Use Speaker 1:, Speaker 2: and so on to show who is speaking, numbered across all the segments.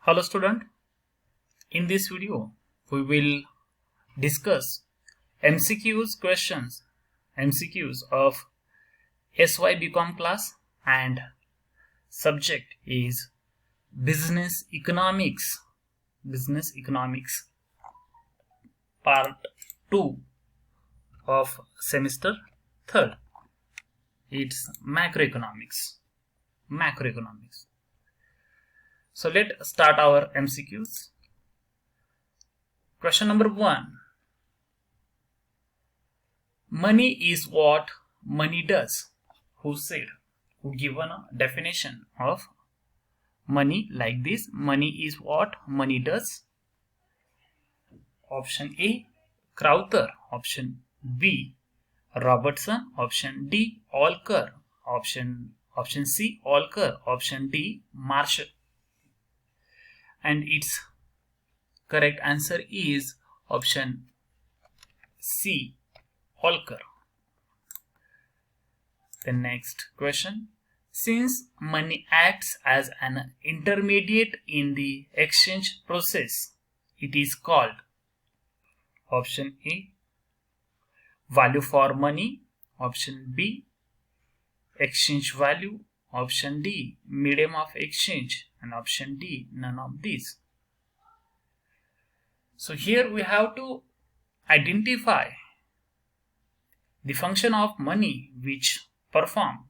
Speaker 1: Hello student, in this video we will discuss MCQs of SY BCom class, and subject is business economics part 2 of semester 3rd. It's macroeconomics. So let's start our MCQs. Question number 1. Money is what money does. Who said? Who given a definition of money like this? Money is what money does. Option A, Crowther. Option B, Robertson. Option D, Alker. Option C, Alker. Option D, Marshall. And its correct answer is option C, Alker. The next question. Since money acts as an intermediate in the exchange process, it is called option A, value for money. Option B, exchange value. Option D, medium of exchange. And option D, none of these. So here we have to identify the function of money which perform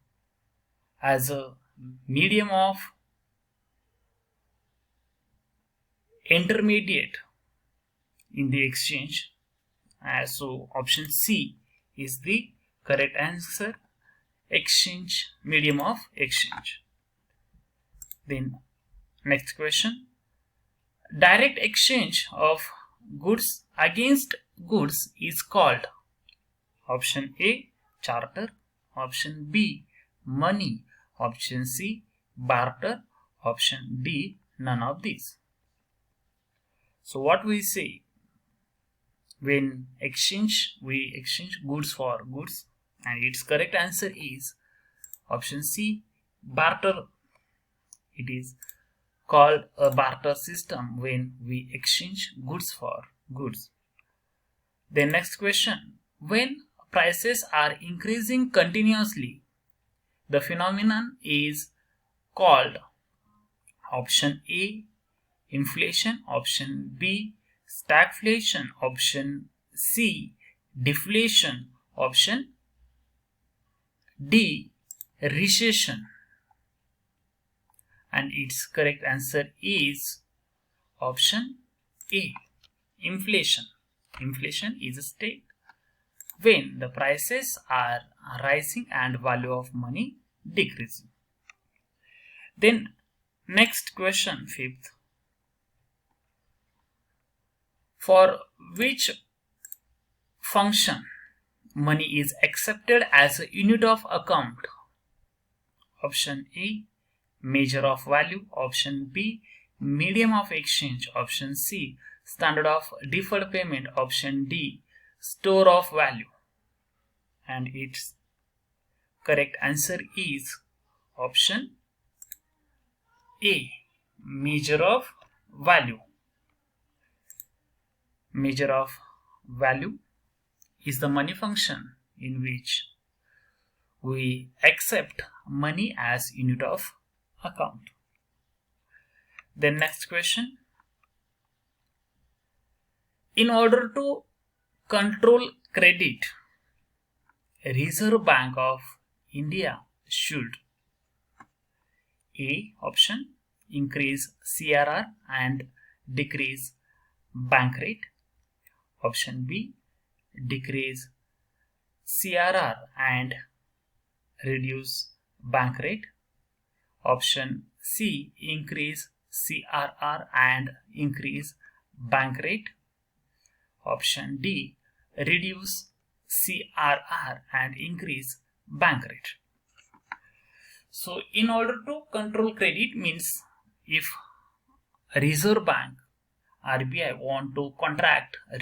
Speaker 1: as a medium of intermediate in the exchange. So option C is the correct answer, exchange, medium of exchange. Then next question. Direct exchange of goods against goods is called option A, charter. Option B, money. Option C, barter. Option D, none of these. So what we say, when we exchange goods for goods, and its correct answer is option C, barter. It is called a barter system when we exchange goods for goods. The next question. When prices are increasing continuously, the phenomenon is called option A, inflation. Option B, stagflation. Option C, deflation. Option D, recession. And its correct answer is option A, inflation. Inflation is a state when the prices are rising and value of money decreasing. Then next question, 5th. For which function money is accepted as a unit of account? Option A, measure of value. Option B, medium of exchange. Option C, standard of deferred payment. Option D, store of value. And its correct answer is option A, measure of value. Measure of value is the money function in which we accept money as unit of account. Then next question. In order to control credit, Reserve Bank of India should A, option, increase CRR and decrease bank rate. Option B, decrease CRR and reduce bank rate. Option C, increase CRR and increase bank rate. Option D, reduce CRR and increase bank rate. So in order to control credit means if Reserve Bank, RBI want to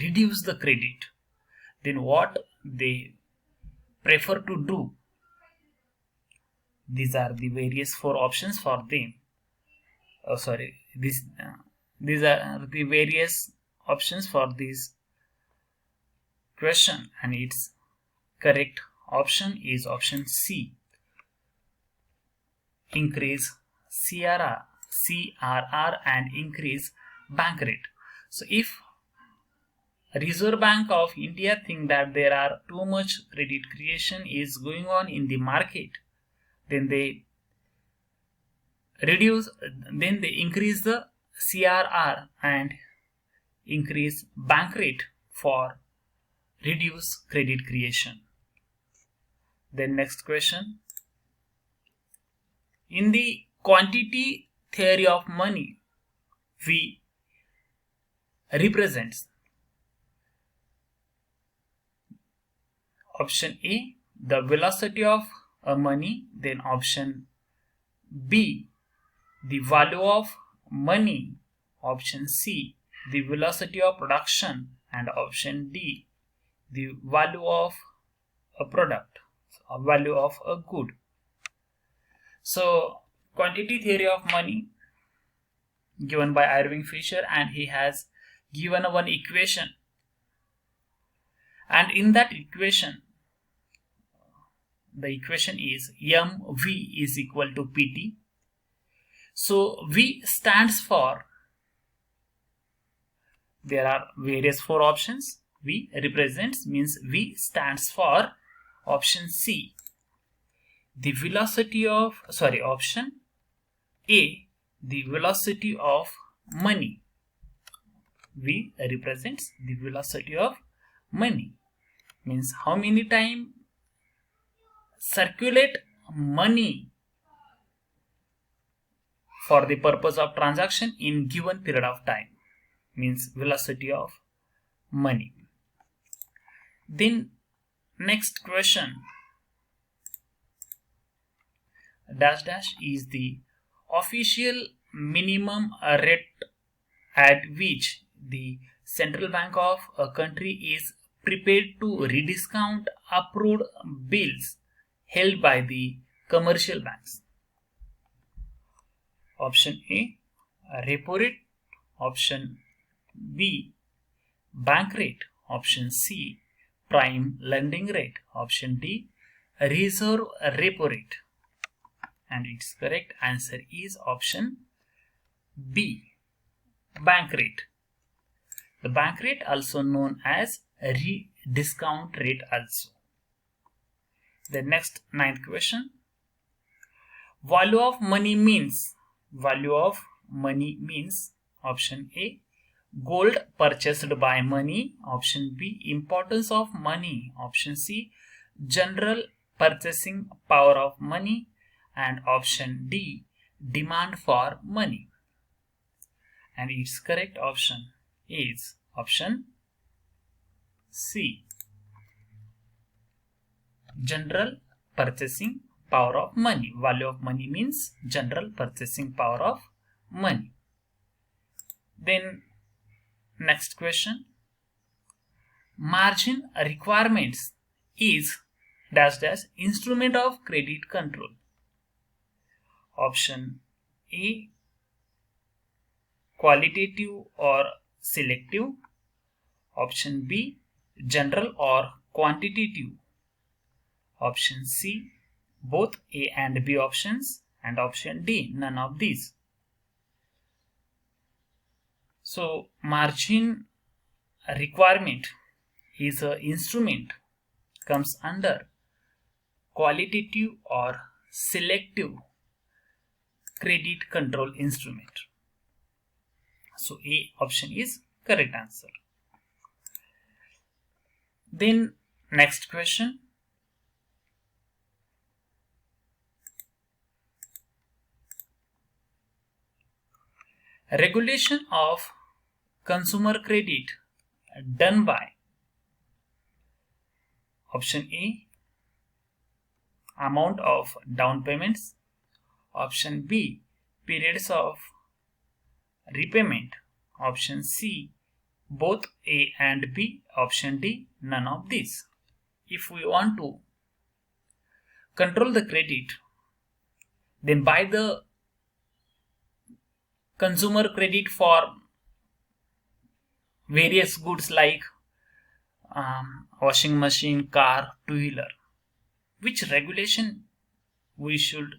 Speaker 1: reduce the credit, then what they prefer to do? These are the various 4 options for them. These are the various options for this question, and its correct option is option C. Increase CRR and increase bank rate. So if Reserve Bank of India think that there are too much credit creation is going on in the market, then they increase the CRR and increase bank rate for reduce credit creation. Then next question. In the quantity theory of money, V represents option A, the velocity of money, then option B, the value of money, option C, the velocity of production, and option D, the value of a product, value of a good. So quantity theory of money given by Irving Fisher, and he has given one equation, and in that equation the equation is MV is equal to PT. So V stands for, there are various 4 options. V represents means V stands for option C, the velocity of, option A, the velocity of money. V represents the velocity of money, means how many time circulate money for the purpose of transaction in given period of time, means velocity of money. Then next question, dash dash is the official minimum rate at which the central bank of a country is prepared to rediscount approved bills held by the commercial banks. Option A, repo rate. Option B, bank rate. Option C, prime lending rate. Option D, reserve repo rate. And its correct answer is option B, bank rate. The bank rate also known as discount rate also. The next 9th question. Value of money means, option A, gold purchased by money. Option B, importance of money. Option C, general purchasing power of money. And option D, demand for money. And its correct option is option C, general purchasing power of money. Value of money means general purchasing power of money. Then next question, margin requirements is dash dash instrument of credit control. Option A, qualitative or selective. Option B, general or quantitative. Option C, both A and B options. And option D, none of these. So margin requirement is an instrument, comes under qualitative or selective credit control instrument. So A option is correct answer. Then next question, regulation of consumer credit done by. Option A, amount of down payments. Option B, periods of repayment. Option C, both A and B. Option D, none of these. If we want to control the credit, then buy the consumer credit for various goods like washing machine, car, two-wheeler. Which regulation we should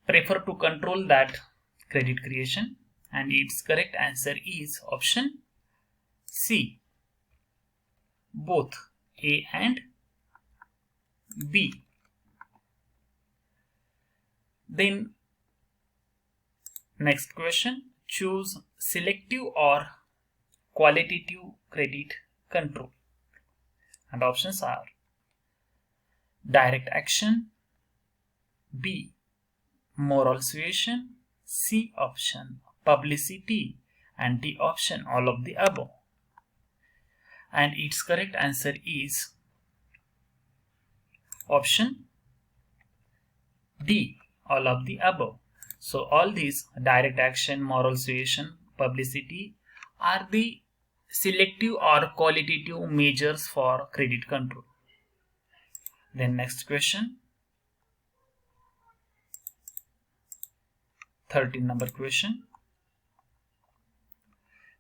Speaker 1: prefer to control that credit creation? And its correct answer is option C, both A and B. Then next question, choose selective or qualitative credit control. And options are direct action, B, moral suasion, C option, publicity, and D option, all of the above. And its correct answer is option D, all of the above. So all these direct action, moral suasion, publicity are the selective or qualitative measures for credit control. Then next question, 13 number question.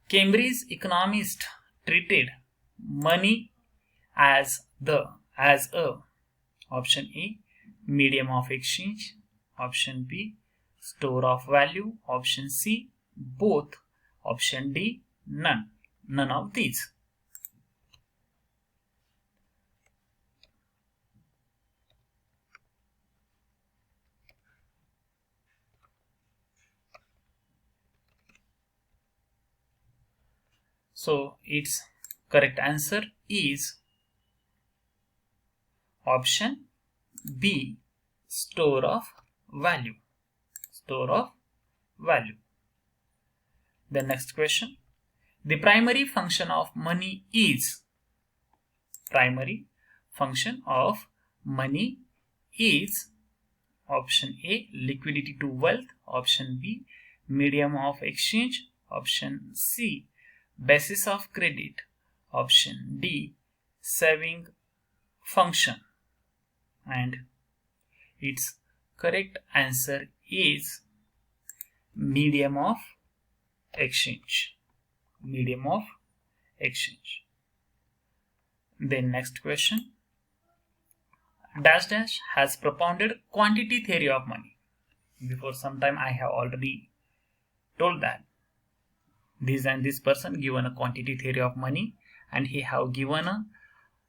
Speaker 1: Cambridge economist treated money as a option A, medium of exchange, option B, store of value, option C, both, option D, none of these. So its correct answer is option B, store of value. Store of value. The next question. The primary function of money is. Primary function of money is option A, liquidity to wealth, option B, medium of exchange, option C, basis of credit, option D, saving function. And its correct answer is medium of exchange. Medium of exchange. Then next question. Dash dash has propounded quantity theory of money. Before some time I have already told that this and this person given a quantity theory of money, and he have given a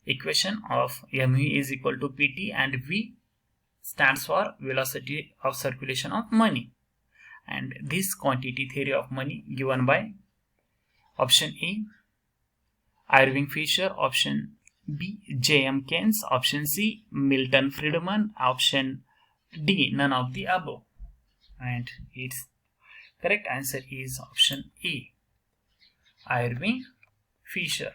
Speaker 1: equation of mu is equal to pt and v stands for velocity of circulation of money. And this quantity theory of money given by option A, Irving Fisher, option B, J.M. Keynes, option C, Milton Friedman, option D, none of the above. And its correct answer is option A, Irving Fisher.